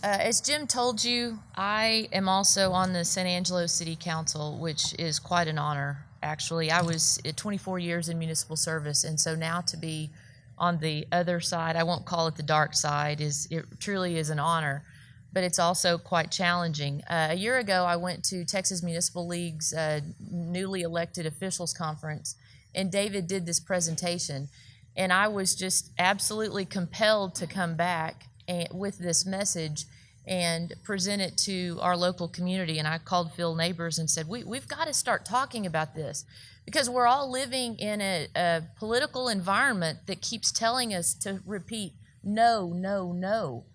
As Jim told you, I am also on the San Angelo City Council, which is quite an honor, actually. I was 24 years in municipal service, and so now to be on the other side, I won't call it the dark side, it truly is an honor, but it's also quite challenging. A year ago, I went to Texas Municipal League's newly elected officials conference, and David did this presentation, and I was just absolutely compelled to come back with this message and present it to our local community. And I called Phil Neighbors and said, we've got to start talking about this, because we're all living in a political environment that keeps telling us to repeat no, no, no.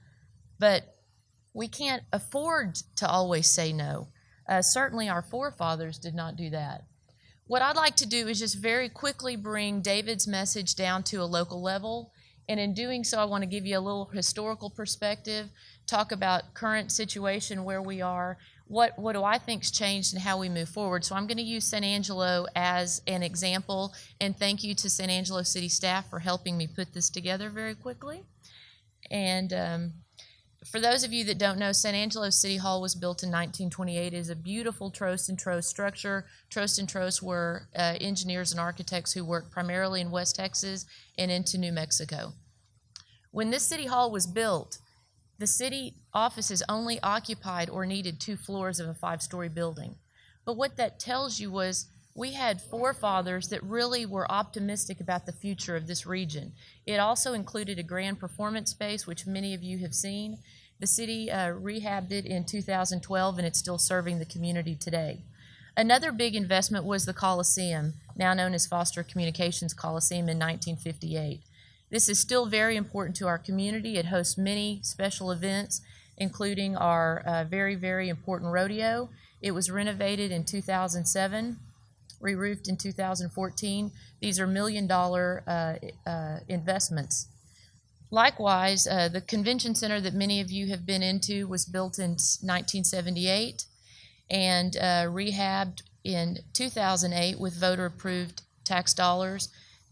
But we can't afford to always say no. Certainly our forefathers did not do that. What I'd like to do is just very quickly bring David's message down to a local level. And in doing so, I want to give you a little historical perspective, talk about current situation, where we are, what do I think's changed, and how we move forward. So I'm going to use San Angelo as an example, and thank you to San Angelo City staff for helping me put this together very quickly. And for those of you that don't know, San Angelo City Hall was built in 1928. It is a beautiful Trost and Trost structure. Trost and Trost were engineers and architects who worked primarily in West Texas and into New Mexico. When this city hall was built, the city offices only occupied or needed 2 floors of a 5-story building. But what that tells you was we had forefathers that really were optimistic about the future of this region. It also included a grand performance space, which many of you have seen. The city rehabbed it in 2012, and it's still serving the community today. Another big investment was the Coliseum, now known as Foster Communications Coliseum, in 1958. This is still very important to our community. It hosts many special events, including our very, very important rodeo. It was renovated in 2007, re-roofed in 2014. These are million-dollar investments. Likewise, the convention center that many of you have been into was built in 1978 and rehabbed in 2008 with voter-approved tax dollars.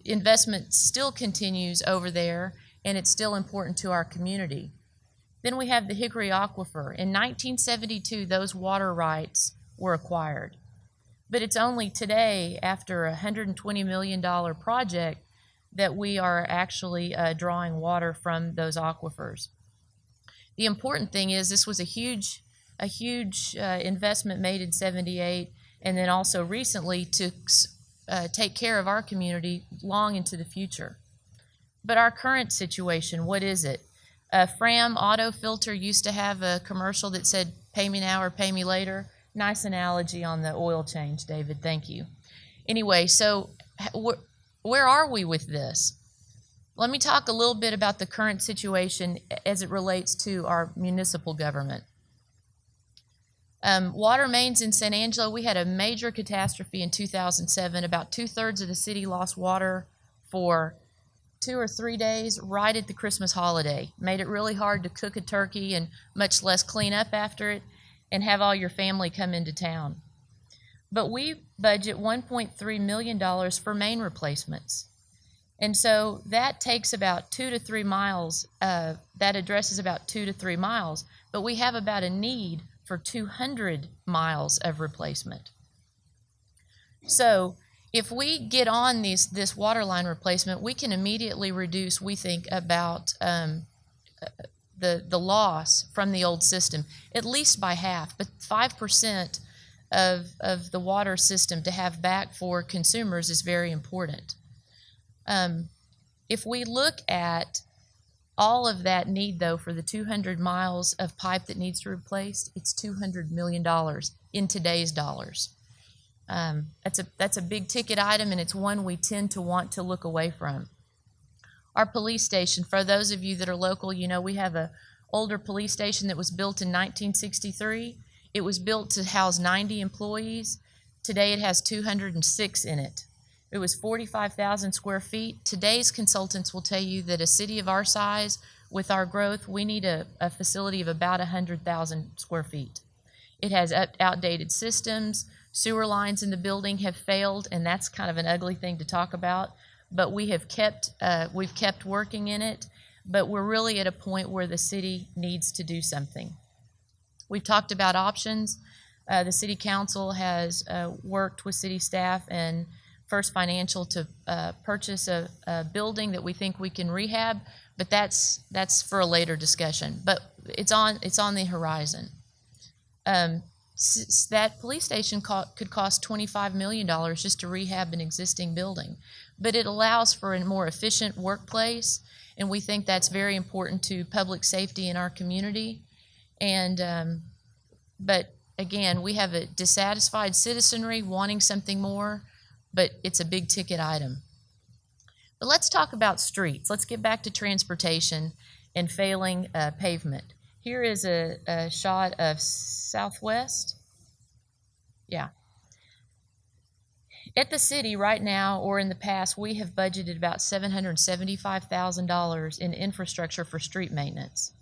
Investment still continues over there, and it's still important to our community. Then we have the Hickory Aquifer. In 1972, those water rights were acquired. But it's only today, after a $120 million project, that we are actually drawing water from those aquifers. The important thing is this was a huge investment made in '78, and then also recently to take care of our community long into the future. But our current situation, what is it? Fram Auto Filter used to have a commercial that said, "Pay me now or pay me later." Nice analogy on the oil change, David, thank you. Anyway, so where are we with this? Let me talk a little bit about the current situation as it relates to our municipal government. Water mains in San Angelo, we had a major catastrophe in 2007. About 2/3 of the city lost water for 2 or 3 days right at the Christmas holiday. Made it really hard to cook a turkey and much less clean up after it and have all your family come into town. But we budget $1.3 million for main replacements. And so that takes about 2 to 3 miles, that addresses about 2 to 3 miles, but we have about a need for 200 miles of replacement. So if we get on this water line replacement, we can immediately reduce, we think, about the loss from the old system, at least by half, but 5% of the water system to have back for consumers is very important. If we look at all of that need, though, for the 200 miles of pipe that needs to be replaced, it's $200 million in today's dollars. That's a big ticket item, and it's one we tend to want to look away from. Our police station, for those of you that are local, you know we have an older police station that was built in 1963. It was built to house 90 employees. Today it has 206 in it. It was 45,000 square feet. Today's consultants will tell you that a city of our size, with our growth, we need a facility of about 100,000 square feet. It has outdated systems. Sewer lines in the building have failed, and that's kind of an ugly thing to talk about. But we've kept working in it. but we're really at a point where the city needs to do something. We've talked about options. The city council has worked with city staff and First Financial to purchase a building that we think we can rehab, but that's for a later discussion. But it's on the horizon. That police station could cost $25 million just to rehab an existing building, but it allows for a more efficient workplace, and we think that's very important to public safety in our community. And but again, we have a dissatisfied citizenry wanting something more, but it's a big ticket item. But let's talk about streets. Let's get back to transportation and failing pavement. Here is a shot of Southwest. Yeah. At the city right now, or in the past, we have budgeted about $775,000 in infrastructure for street maintenance.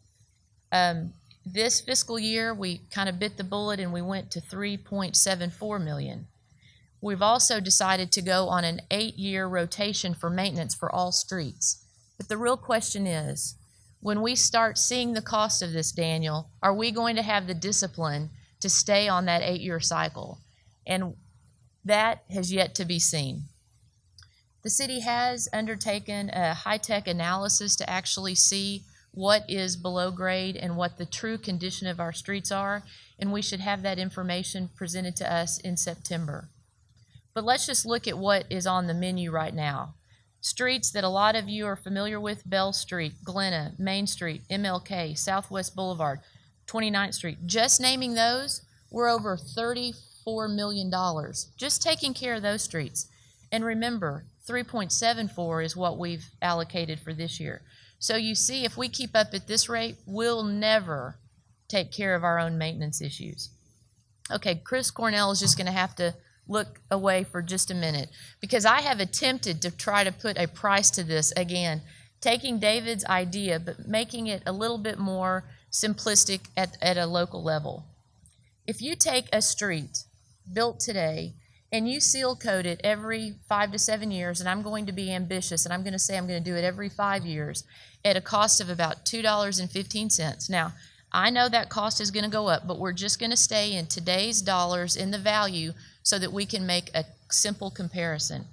This fiscal year, we kind of bit the bullet and we went to $3.74 million. We've also decided to go on an 8-year rotation for maintenance for all streets. But the real question is, when we start seeing the cost of this, Daniel, are we going to have the discipline to stay on that 8-year cycle? And that has yet to be seen. The city has undertaken a high-tech analysis to actually see what is below grade and what the true condition of our streets are, and we should have that information presented to us in September. But let's just look at what is on the menu right now. Streets that a lot of you are familiar with: Bell Street, Glenna, Main Street, MLK, Southwest Boulevard, 29th Street. Just naming those, we're over $34 million just taking care of those streets. And remember, 3.74 is what we've allocated for this year. So you see, if we keep up at this rate, we'll never take care of our own maintenance issues. Okay, Chris Cornell is just going to have to look away for just a minute, because I have attempted to try to put a price to this, again, taking David's idea but making it a little bit more simplistic at a local level. If you take a street built today and you seal coat it every 5 to 7 years, and I'm going to be ambitious and I'm going to say I'm going to do it every 5 years at a cost of about $2.15. Now, I know that cost is going to go up, but we're just going to stay in today's dollars in the value so that we can make a simple comparison.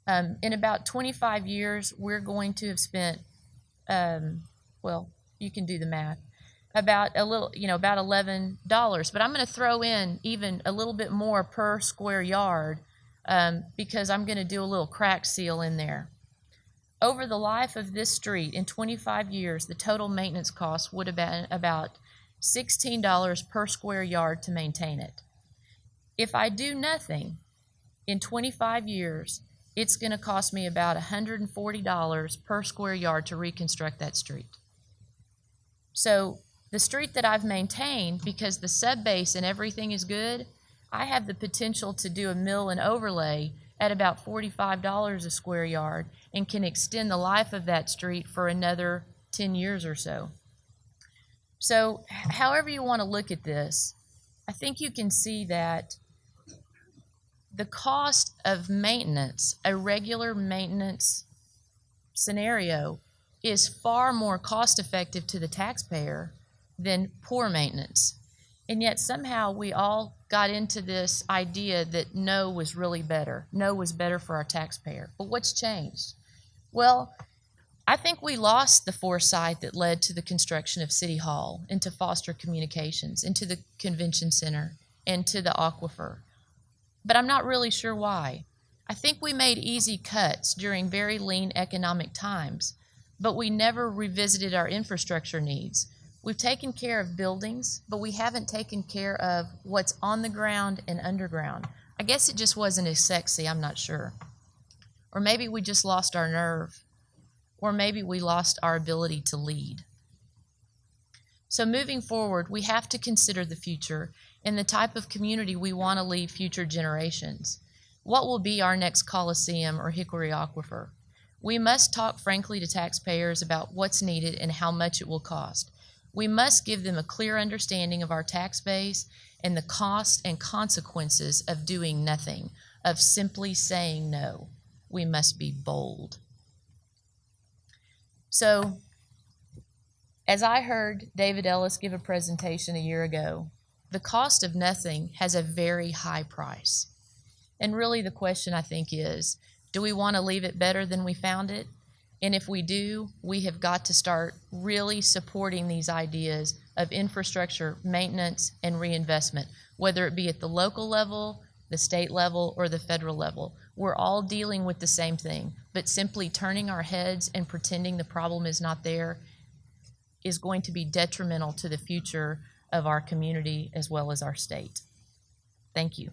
In about 25 years, we're going to have spent, well, you can do the math, about about $11. But I'm going to throw in even a little bit more per square yard because I'm going to do a little crack seal in there. Over the life of this street, in 25 years, the total maintenance cost would have been about $16 per square yard to maintain it. If I do nothing, in 25 years, it's going to cost me about $140 per square yard to reconstruct that street. So the street that I've maintained, because the subbase and everything is good, I have the potential to do a mill and overlay at about $45 a square yard and can extend the life of that street for another 10 years or so. So however you want to look at this, I think you can see that the cost of maintenance, a regular maintenance scenario, is far more cost effective to the taxpayer than poor maintenance. And yet somehow we all got into this idea that no was really better. No was better for our taxpayer. But what's changed? Well, I think we lost the foresight that led to the construction of City Hall, and to Foster Communications, and to the Convention Center, and to the Aquifer. But I'm not really sure why. I think we made easy cuts during very lean economic times, but we never revisited our infrastructure needs. We've taken care of buildings, but we haven't taken care of what's on the ground and underground. I guess it just wasn't as sexy, I'm not sure. Or maybe we just lost our nerve. Or maybe we lost our ability to lead. So moving forward, we have to consider the future and the type of community we want to leave future generations. What will be our next Coliseum or Hickory Aquifer? We must talk frankly to taxpayers about what's needed and how much it will cost. We must give them a clear understanding of our tax base and the cost and consequences of doing nothing, of simply saying no. We must be bold. So, as I heard David Ellis give a presentation a year ago, the cost of nothing has a very high price. And really the question, I think, is, do we want to leave it better than we found it? And if we do, we have got to start really supporting these ideas of infrastructure maintenance and reinvestment, whether it be at the local level, the state level, or the federal level. We're all dealing with the same thing, but simply turning our heads and pretending the problem is not there is going to be detrimental to the future of our community as well as our state. Thank you.